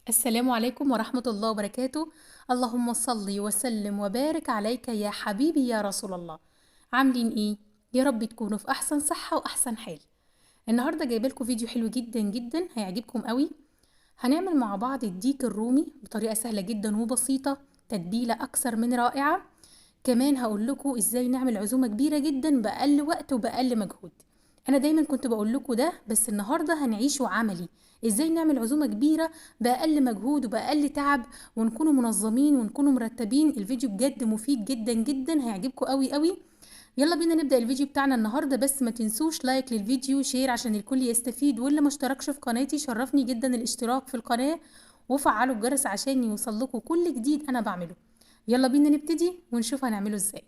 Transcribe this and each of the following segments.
السلام عليكم ورحمة الله وبركاته. اللهم صل وسلم وبارك عليك يا حبيبي يا رسول الله. عاملين ايه؟ يا رب تكونوا في احسن صحة واحسن حال. النهاردة جايبه لكم فيديو حلو جدا جدا هيعجبكم قوي. هنعمل مع بعض الديك الرومي بطريقة سهلة جدا وبسيطة، تتبيلة اكثر من رائعة. كمان هقول لكم ازاي نعمل عزومة كبيرة جدا بأقل وقت وبأقل مجهود. انا دايما كنت بقول لكم ده، بس النهارده هنعيشه عملي. ازاي نعمل عزومة كبيرة بأقل مجهود وبأقل تعب، ونكونوا منظمين ونكونوا مرتبين. الفيديو بجد مفيد جدا جدا، هيعجبكم قوي قوي. يلا بينا نبدأ الفيديو بتاعنا النهاردة، بس ما تنسوش لايك للفيديو، شير عشان الكل يستفيد، واللي ما اشتركش في قناتي شرفني جدا الاشتراك في القناة، وفعلوا الجرس عشان يوصلكوا كل جديد انا بعمله. يلا بينا نبتدي ونشوف هنعمله ازاي.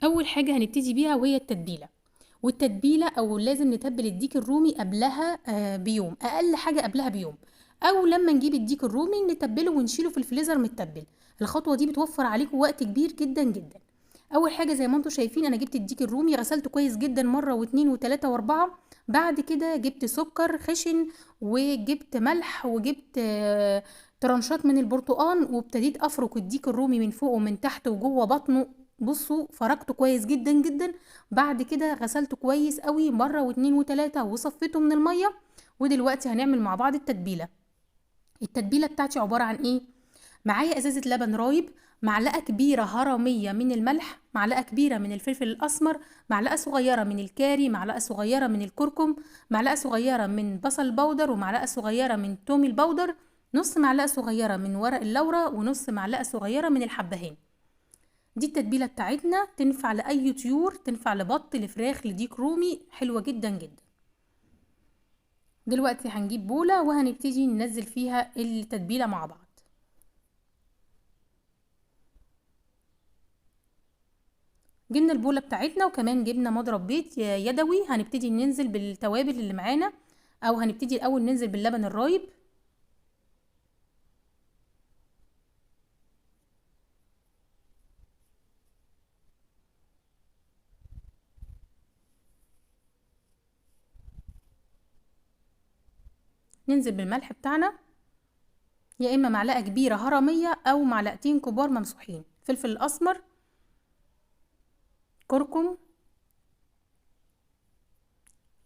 اول حاجة هنبتدي بيها وهي التتبيلة. والتتبيلة او لازم نتبل الديك الرومي قبلها بيوم، اقل حاجة قبلها بيوم. او لما نجيب الديك الرومي نتبله ونشيله في الفريزر متبل. الخطوة دي بتوفر عليكم وقت كبير جدا جدا. اول حاجة زي ما انتم شايفين، انا جبت الديك الرومي غسلته كويس جدا مرة واتنين وتلاتة واربعة. بعد كده جبت سكر خشن، وجبت ملح، وجبت ترنشات من البرتقان، وابتديت افرك الديك الرومي من فوق ومن تحت وجوه بطنه. بصوا فركته كويس جدا جدا. بعد كده غسلته كويس قوي مرة واتنين وتلاتة وصفيته من المية. ودلوقتي هنعمل مع بعض التتبيلة. التتبيلة بتاعتي عبارة عن ايه؟ معايا ازازة لبن رايب، معلقة كبيرة هرمية من الملح، معلقة كبيرة من الفلفل الاسمر، معلقة صغيرة من الكاري، معلقة صغيرة من الكركم، معلقة صغيرة من بصل بودر، ومعلقة صغيرة من توم البودر، نص معلقة صغيرة من ورق اللورة، ونص معلقة صغيرة من الحبهان. دي التتبيلة بتاعتنا، تنفع لأي طيور، تنفع لبط، لفراخ، لديك رومي، حلوة جدا جدا. دلوقتي هنجيب بولة وهنبتدي ننزل فيها التتبيلة مع بعض. جبنا البولة بتاعتنا، وكمان جبنا مضرب بيض يدوي. هنبتدي ننزل بالتوابل اللي معانا، او هنبتدي الاول ننزل باللبن الرايب. ننزل بالملح بتاعنا، يا اما معلقة كبيرة هرمية او معلقتين كبار ممسوحين. فلفل الاسمر، كركم،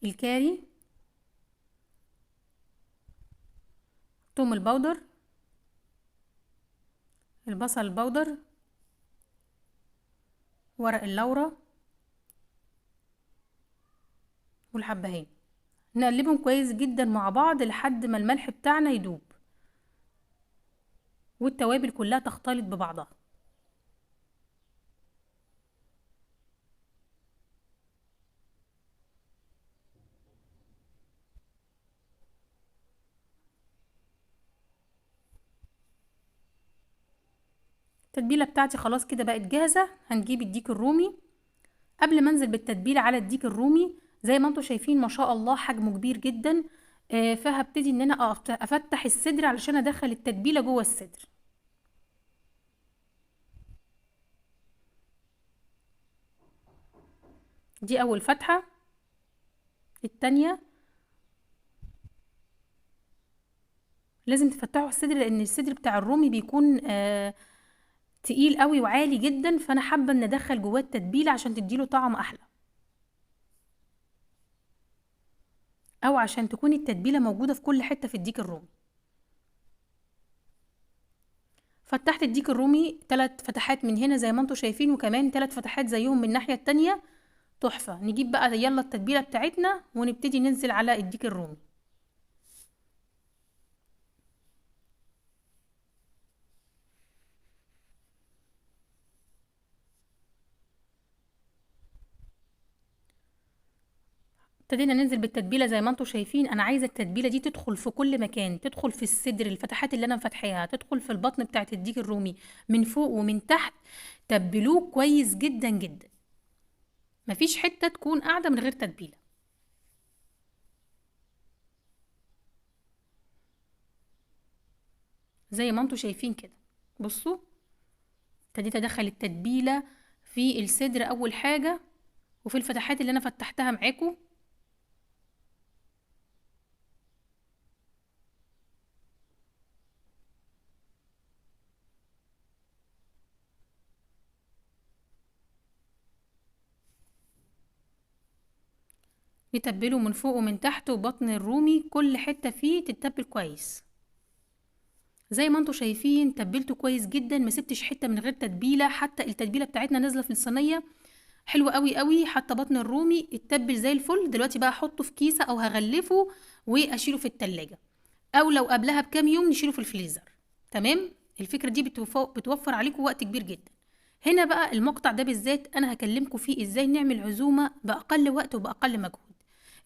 الكاري، توم البودر، البصل البودر، ورق اللورة، والحبهان. نقلبهم كويس جدا مع بعض لحد ما الملح بتاعنا يدوب والتوابل كلها تختلط ببعضها. التتبيله بتاعتي خلاص كده بقت جاهزه. هنجيب الديك الرومي. قبل ما انزل بالتتبيله على الديك الرومي، زي ما انتم شايفين ما شاء الله حجمه كبير جدا. فهبتدي ان انا افتح الصدر علشان ادخل التتبيله جوه الصدر. دي اول فتحه. التانية لازم تفتحوا الصدر، لان الصدر بتاع الرومي بيكون تقيل قوي وعالي جدا، فانا حابه ان ادخل جواه التتبيله عشان تديله طعم احلى، او عشان تكون التتبيله موجوده في كل حته في الديك الرومي. فتحت الديك الرومي 3 فتحات من هنا زي ما انتم شايفين، وكمان 3 فتحات زيهم من الناحيه التانية. تحفه. نجيب بقى يلا التتبيله بتاعتنا ونبتدي ننزل على الديك الرومي. ابتدينا ننزل بالتتبيله زي ما انتم شايفين. انا عايزه التتبيله دي تدخل في كل مكان، تدخل في الصدر الفتحات اللي انا فاتحاها، تدخل في البطن بتاعت الديك الرومي، من فوق ومن تحت. تبلوه كويس جدا جدا، مفيش حته تكون قاعده من غير تتبيله. زي ما انتم شايفين كده. بصوا ابتديت ادخل التتبيله في الصدر اول حاجه وفي الفتحات اللي انا فتحتها معاكم. نتبله من فوق ومن تحت، وبطن الرومي كل حته فيه تتبل كويس. زي ما انتوا شايفين تبلته كويس جدا، ما سبتش حته من غير تتبيله، حتى التتبيله بتاعتنا نازله في الصينيه حلوه قوي قوي. حتى بطن الرومي اتبل زي الفل. دلوقتي بقى احطه في كيسه او هغلفه واشيله في التلاجة، او لو قبلها بكام يوم نشيله في الفريزر. تمام. الفكره دي بتوفر عليكم وقت كبير جدا. هنا بقى المقطع ده بالذات انا هكلمكم فيه ازاي نعمل عزومه باقل وقت وباقل مجهود.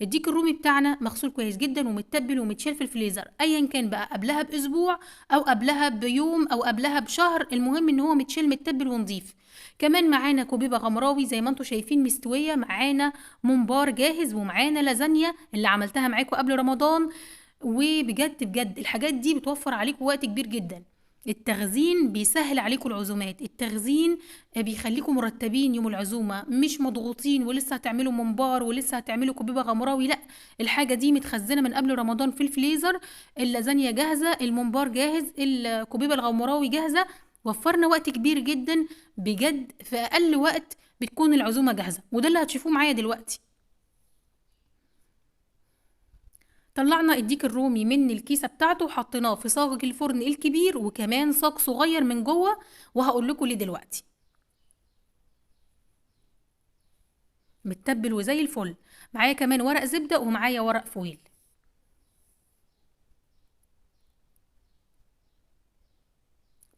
الديك الرومي بتاعنا مغسول كويس جدا ومتبل ومتشال في الفريزر، ايا كان بقى قبلها باسبوع او قبلها بيوم او قبلها بشهر، المهم ان هو متشال متبل ونضيف. كمان معانا كوبيبه غمراوي زي ما انتم شايفين مستويه، معانا ممبار جاهز، ومعانا لازانيا اللي عملتها معاكم قبل رمضان. وبجد بجد الحاجات دي بتوفر عليكم وقت كبير جدا. التخزين بيسهل عليكم العزومات، التخزين بيخليكم مرتبين يوم العزومة، مش مضغوطين ولسه هتعملوا ممبار ولسه هتعملوا كبيبة غمراوي. لا، الحاجة دي متخزنة من قبل رمضان في الفليزر. اللازانيا جاهزة، الممبار جاهز، الكبيبة الغمراوي جاهزة. وفرنا وقت كبير جدا بجد، في أقل وقت بتكون العزومة جاهزة، وده اللي هتشوفوه معايا دلوقتي. طلعنا الديك الرومي من الكيسة بتاعته وحطيناه في صاج الفرن الكبير، وكمان صاج صغير من جوه، وهقول لكم ليه دلوقتي. متبل وزي الفل. معايا كمان ورق زبدة ومعايا ورق فويل.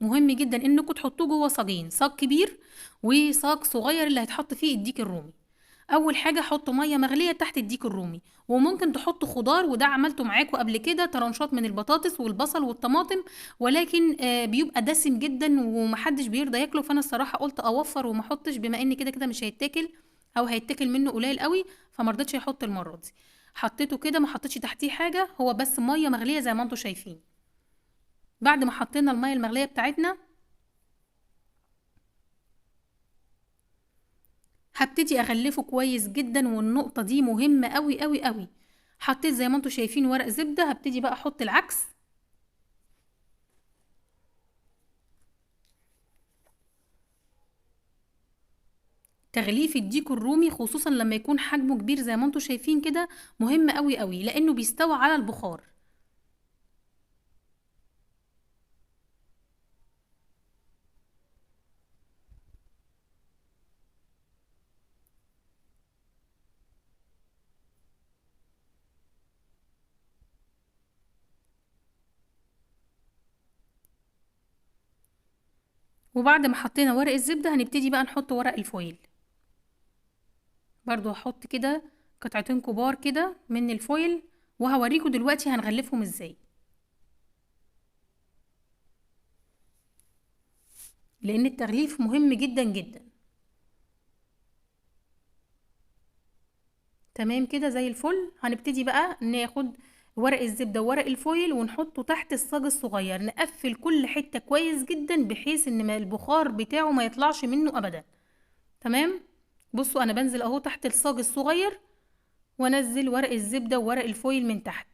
مهم جدا انكم تحطوه جوه صاجين، صاج كبير وصاج صغير اللي هيتحط فيه الديك الرومي. اول حاجه حطوا ميه مغليه تحت الديك الرومي، وممكن تحطوا خضار، وده عملته معاكم قبل كده، طرنشات من البطاطس والبصل والطماطم، ولكن بيبقى دسم جدا ومحدش بيرضى ياكله، فانا الصراحه قلت اوفر وما احطش، بما ان كده كده مش هيتاكل او هيتاكل منه قليل قوي، فمرضتش احط المره دي. حطيته كده، ما حطيتش تحتيه حاجه، هو بس ميه مغليه زي ما انتم شايفين. بعد ما حطينا الميه المغليه بتاعتنا هبتدي اغلفه كويس جدا، والنقطة دي مهمة قوي قوي قوي. حطيت زي ما انتم شايفين ورق زبدة، هبتدي بقى احط العكس. تغليف الديك الرومي خصوصا لما يكون حجمه كبير زي ما انتم شايفين كده مهم قوي قوي، لانه بيستوي على البخار. وبعد ما حطينا ورق الزبدة هنبتدي بقى نحط ورق الفويل. برضو هحط كده قطعتين كبار كده من الفويل، وهوريكم دلوقتي هنغلفهم ازاي، لان التغليف مهم جدا جدا. تمام كده زي الفل. هنبتدي بقى ناخد ورق الزبدة وورق الفويل ونحطه تحت الصاج الصغير، نقفل كل حتة كويس جدا بحيث ان ما البخار بتاعه ما يطلعش منه ابدا. تمام. بصوا انا بنزل اهو تحت الصاج الصغير، وانزل ورق الزبدة وورق الفويل من تحت.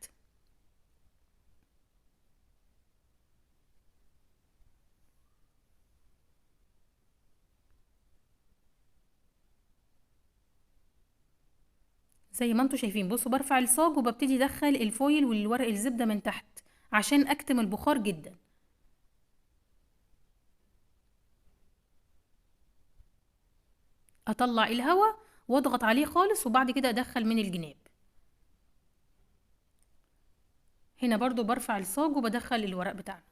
زي ما انتوا شايفين، بصوا برفع الصاج وببتدي ادخل الفويل والورق الزبدة من تحت عشان اكتم البخار جدا. اطلع الهواء واضغط عليه خالص، وبعد كده ادخل من الجناب. هنا برضو برفع الصاج وبدخل الورق بتاعنا.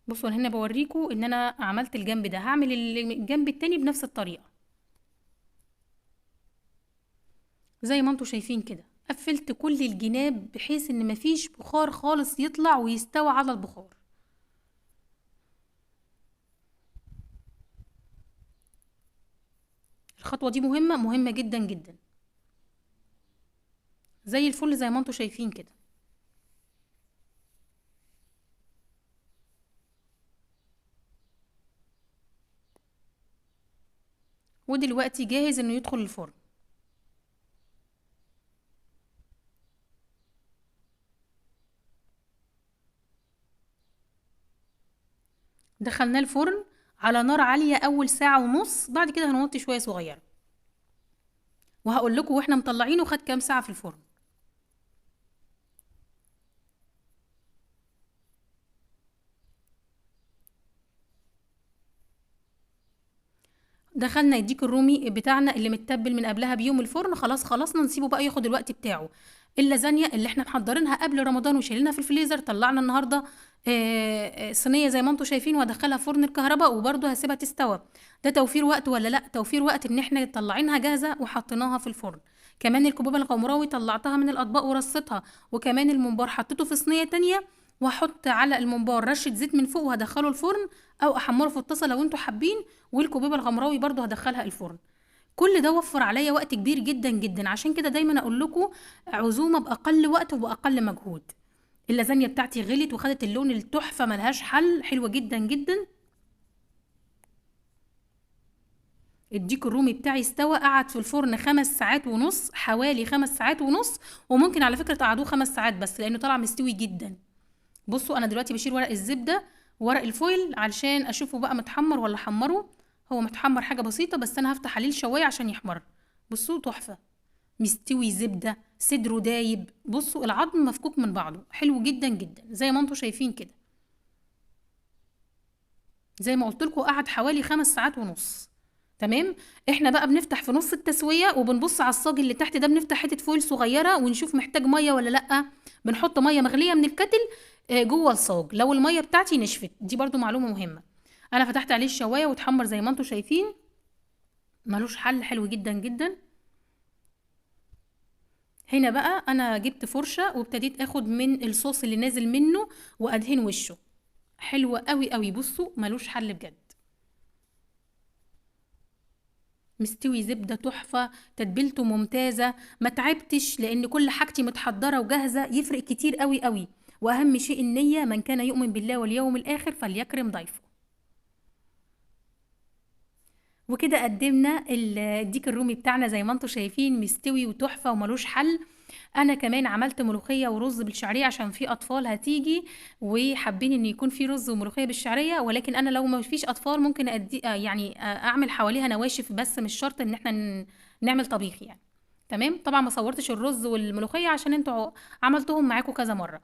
بصوا انا هنا بوريكم ان انا عملت الجنب ده، هعمل الجنب التاني بنفس الطريقة. زي ما انتوا شايفين كده قفلت كل الجناب بحيث ان مفيش بخار خالص يطلع ويستوى على البخار. الخطوة دي مهمة جدا جدا. زي الفل زي ما انتوا شايفين كده. ودلوقتي جاهز انه يدخل الفرن. دخلناه الفرن على نار عالية اول ساعة ونص، بعد كده هنوطي شوية صغيرة، وهقول لكم واحنا مطلعينه خد كام ساعة في الفرن. دخلنا يديك الرومي بتاعنا اللي متبل من قبلها بيوم الفرن، خلاص خلصنا، نسيبه بقى ياخد الوقت بتاعه. اللازانيا اللي احنا محضرينها قبل رمضان وشايلينها في الفريزر، طلعنا النهارده صينيه زي ما انتم شايفين، وهدخلها فرن الكهرباء وبرده هسيبها تستوى. ده توفير وقت ولا لا؟ توفير وقت ان احنا طلعينها جاهزه وحطيناها في الفرن. كمان الكبوبه الغمراوي طلعتها من الاطباق ورصيتها، وكمان الممبار حطيته في صينيه تانية، وهحط على الممبار رشه زيت من فوق وهدخله الفرن، او احمره في الطاسه لو انتوا حابين، والكبيبه الغمراوي برضو هدخلها الفرن. كل ده وفر عليا وقت كبير جدا جدا، عشان كده دايما اقول لكم عزومه باقل وقت وباقل مجهود. اللازانيا بتاعتي غلت وخدت اللون التحفه ملهاش حل، حلوه جدا جدا. الديك الرومي بتاعي استوى، قعد في الفرن 5 ساعات ونص، حوالي 5 ساعات ونص، وممكن على فكره تقعدوه 5 ساعات بس لانه طلع مستوي جدا. بصوا انا دلوقتي بشيل ورق الزبده، ورق الفويل، علشان اشوفه بقى متحمر ولا حمره. هو متحمر حاجه بسيطه، بس انا هفتح عليه الشوايه عشان يحمر. بصوا تحفه، مستوي زبده، صدره دايب، بصوا العظم مفكوك من بعضه، حلو جدا جدا زي ما انتم شايفين كده. زي ما قلت لكم قعد حوالي 5 ساعات ونص. تمام. احنا بقى بنفتح في نص التسويه وبنبص على الصاج اللي تحت ده، بنفتح حته فويل صغيره ونشوف محتاج ميه ولا لا. بنحط ميه مغليه من الكتل جوه الصاج لو الميه بتاعتي نشفت، دي برضو معلومه مهمه. انا فتحت عليه الشوايه واتحمر زي ما انتم شايفين، ملوش حل، حلو جدا جدا. هنا بقى انا جبت فرشه وابتديت اخد من الصوص اللي نازل منه وادهن وشه. حلوه قوي قوي، بصوا ملوش حل بجد. مستوي زبدة تحفة، تتبيلته ممتازة، ما تعبتش لان كل حاجتي متحضرة وجاهزة، يفرق كتير قوي قوي. واهم شيء النية، من كان يؤمن بالله واليوم الاخر فليكرم ضيفه. وكده قدمنا الديك الرومي بتاعنا زي ما انتم شايفين، مستوي وتحفة وملوش حل. انا كمان عملت ملوخية ورز بالشعرية عشان في اطفال هتيجي وحابين ان يكون في رز وملوخية بالشعرية، ولكن انا لو ما فيش اطفال ممكن أدي يعني اعمل حواليها نواشف، بس مش شرط ان احنا نعمل طبيخ يعني. تمام. طبعا ما صورتش الرز والملوخية عشان انتوا عملتهم معاكم كذا مرة.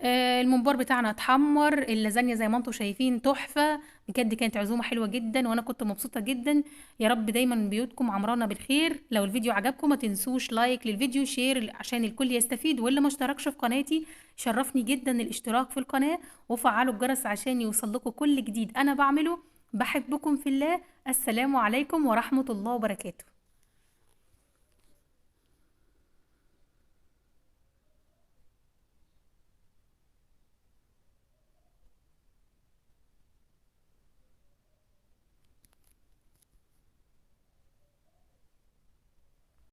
الممبار بتاعنا اتحمر، اللازانيا زي ما انتم شايفين تحفة بجد، كانت عزومة حلوة جدا وانا كنت مبسوطة جدا. يا رب دايما بيوتكم عمرانة بالخير. لو الفيديو عجبكم ما تنسوش لايك للفيديو، شير عشان الكل يستفيد، واللي ما اشتركش في قناتي شرفني جدا الاشتراك في القناة، وفعلوا الجرس عشان يوصلكوا كل جديد انا بعمله. بحبكم في الله. السلام عليكم ورحمة الله وبركاته.